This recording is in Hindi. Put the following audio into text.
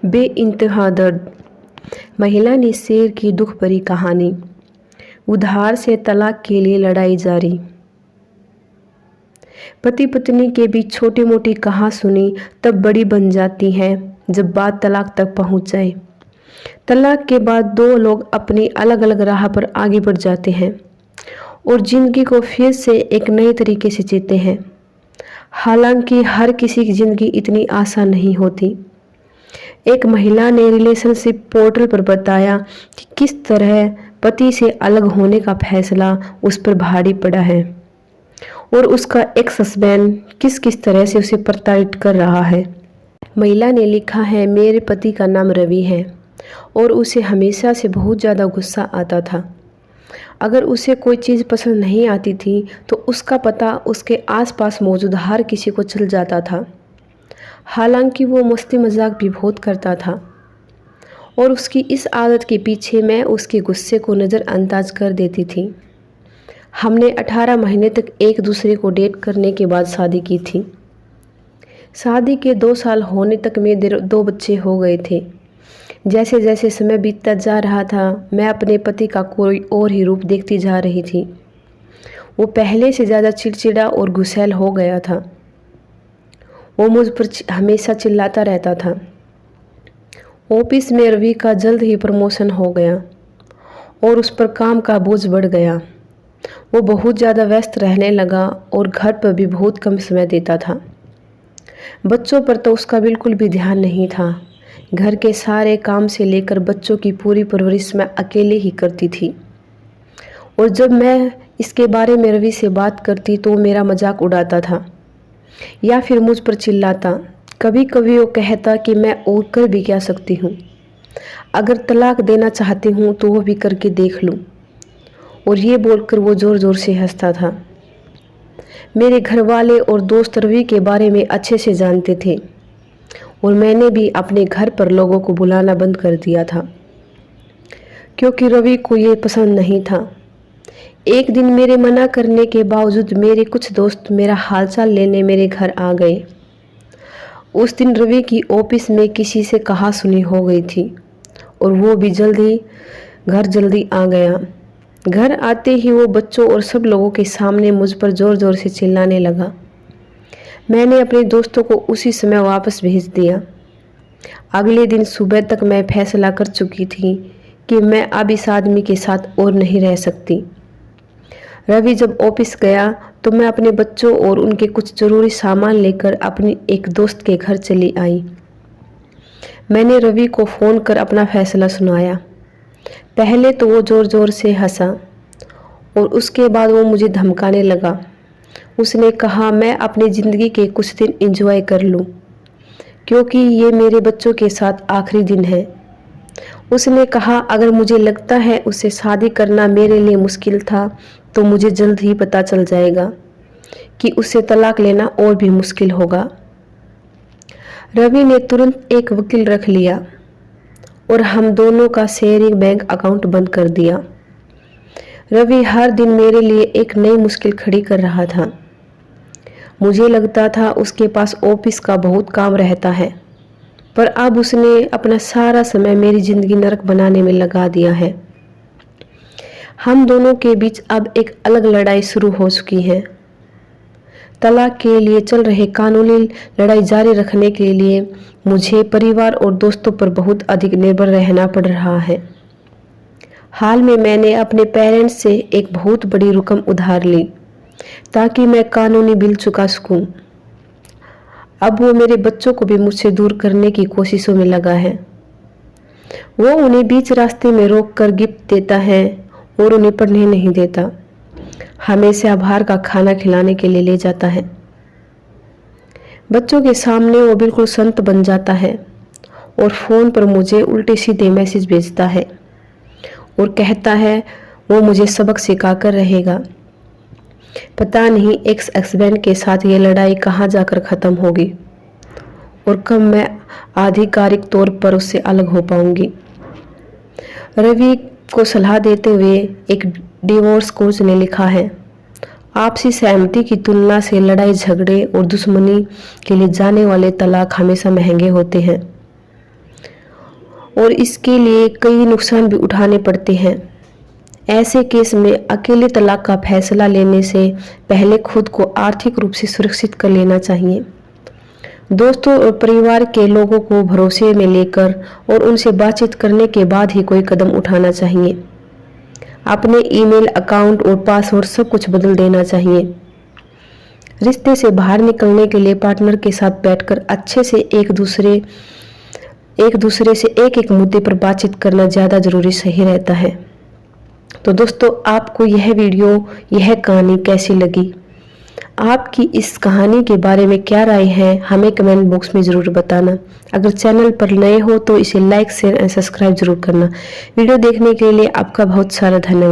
बेइंतहा दर्द। महिला ने शेर की दुख भरी कहानी। उधार से तलाक के लिए लड़ाई जारी। पति पत्नी के बीच छोटी मोटी कहा सुनी तब बड़ी बन जाती है जब बात तलाक तक पहुंच जाए। तलाक के बाद दो लोग अपनी अलग अलग राह पर आगे बढ़ जाते हैं और जिंदगी को फिर से एक नए तरीके से जीते हैं। हालांकि हर किसी की ज़िंदगी इतनी आसान नहीं होती। एक महिला ने रिलेशनशिप पोर्टल पर बताया कि किस तरह पति से अलग होने का फैसला उस पर भारी पड़ा है और उसका एक्स हस्बैंड किस किस तरह से उसे प्रताड़ित कर रहा है। महिला ने लिखा है, मेरे पति का नाम रवि है और उसे हमेशा से बहुत ज़्यादा गुस्सा आता था। अगर उसे कोई चीज़ पसंद नहीं आती थी तो उसका पता उसके आसपास मौजूद हर किसी को चल जाता था। हालांकि वो मस्ती मजाक भी बहुत करता था और उसकी इस आदत के पीछे मैं उसके गुस्से को नज़रअंदाज कर देती थी। हमने 18 महीने तक एक दूसरे को डेट करने के बाद शादी की थी। शादी के 2 साल होने तक मेरे 2 बच्चे हो गए थे। जैसे जैसे समय बीतता जा रहा था मैं अपने पति का कोई और ही रूप देखती जा रही थी। वो पहले से ज़्यादा चिड़चिड़ा और गुस्सैल हो गया था। वो मुझ पर हमेशा चिल्लाता रहता था। ऑफिस में रवि का जल्द ही प्रमोशन हो गया और उस पर काम का बोझ बढ़ गया। वो बहुत ज़्यादा व्यस्त रहने लगा और घर पर भी बहुत कम समय देता था। बच्चों पर तो उसका बिल्कुल भी ध्यान नहीं था। घर के सारे काम से लेकर बच्चों की पूरी परवरिश मैं अकेले ही करती थी और जब मैं इसके बारे में रवि से बात करती तो मेरा मजाक उड़ाता था या फिर मुझ पर चिल्लाता। कभी कभी वो कहता कि मैं और कर भी क्या सकती हूँ, अगर तलाक देना चाहती हूँ तो वो भी करके देख लूँ, और ये बोलकर वो ज़ोर ज़ोर से हंसता था। मेरे घर वाले और दोस्त रवि के बारे में अच्छे से जानते थे और मैंने भी अपने घर पर लोगों को बुलाना बंद कर दिया था क्योंकि रवि को ये पसंद नहीं था। एक दिन मेरे मना करने के बावजूद मेरे कुछ दोस्त मेरा हालचाल लेने मेरे घर आ गए। उस दिन रवि की ऑफिस में किसी से कहा सुनी हो गई थी और वो भी जल्दी आ गया। घर आते ही वो बच्चों और सब लोगों के सामने मुझ पर ज़ोर ज़ोर से चिल्लाने लगा। मैंने अपने दोस्तों को उसी समय वापस भेज दिया। अगले दिन सुबह तक मैं फैसला कर चुकी थी कि मैं अब इस आदमी के साथ और नहीं रह सकती। रवि जब ऑफिस गया तो मैं अपने बच्चों और उनके कुछ ज़रूरी सामान लेकर अपनी एक दोस्त के घर चली आई। मैंने रवि को फ़ोन कर अपना फैसला सुनाया। पहले तो वो ज़ोर ज़ोर से हंसा और उसके बाद वो मुझे धमकाने लगा। उसने कहा मैं अपनी ज़िंदगी के कुछ दिन एंजॉय कर लूं क्योंकि ये मेरे बच्चों के साथ आखिरी दिन है। उसने कहा अगर मुझे लगता है उससे शादी करना मेरे लिए मुश्किल था तो मुझे जल्द ही पता चल जाएगा कि उससे तलाक लेना और भी मुश्किल होगा। रवि ने तुरंत एक वकील रख लिया और हम दोनों का शेयरिंग बैंक अकाउंट बंद कर दिया। रवि हर दिन मेरे लिए एक नई मुश्किल खड़ी कर रहा था। मुझे लगता था उसके पास ऑफिस का बहुत काम रहता है, पर अब उसने अपना सारा समय मेरी ज़िंदगी नरक बनाने में लगा दिया है। हम दोनों के बीच अब एक अलग लड़ाई शुरू हो चुकी है। तलाक के लिए चल रहे कानूनी लड़ाई जारी रखने के लिए मुझे परिवार और दोस्तों पर बहुत अधिक निर्भर रहना पड़ रहा है। हाल में मैंने अपने पेरेंट्स से एक बहुत बड़ी रकम उधार ली ताकि मैं कानूनी बिल चुका सकूं। अब वो मेरे बच्चों को भी मुझसे दूर करने की कोशिशों में लगा है। वो उन्हें बीच रास्ते में रोककर गिफ्ट देता है और उन्हें पढ़ने नहीं देता। हमेशा बाहर का खाना खिलाने के लिए ले जाता है। बच्चों के सामने वो बिल्कुल संत बन जाता है और फ़ोन पर मुझे उल्टे सीधे मैसेज भेजता है और कहता है वो मुझे सबक सिखाकर रहेगा। पता नहीं एक्स हस्बैंड के साथ ये लड़ाई कहाँ जाकर ख़त्म होगी और कब मैं आधिकारिक तौर पर उससे अलग हो पाऊंगी। रवि को सलाह देते हुए एक डिवोर्स कोच ने लिखा है, आपसी सहमति की तुलना से लड़ाई झगड़े और दुश्मनी के लिए जाने वाले तलाक हमेशा महंगे होते हैं। और इसके लिए कई नुकसान भी उठाने पड़ते हैं। ऐसे केस में अकेले तलाक का फैसला लेने से पहले खुद को आर्थिक रूप से सुरक्षित कर लेना चाहिए। दोस्तों और परिवार के लोगों को भरोसे में लेकर और उनसे बातचीत करने के बाद ही कोई कदम उठाना चाहिए। अपने ईमेल अकाउंट और पासवर्ड सब कुछ बदल देना चाहिए। रिश्ते से बाहर निकलने के लिए पार्टनर के साथ बैठकर अच्छे से एक दूसरे से एक मुद्दे पर बातचीत करना ज़्यादा ज़रूरी सही रहता है। तो दोस्तों, आपको यह वीडियो, यह कहानी कैसी लगी? आपकी इस कहानी के बारे में क्या राय है, हमें कमेंट बॉक्स में ज़रूर बताना। अगर चैनल पर नए हो तो इसे लाइक, शेयर एंड सब्सक्राइब जरूर करना। वीडियो देखने के लिए आपका बहुत सारा धन्यवाद।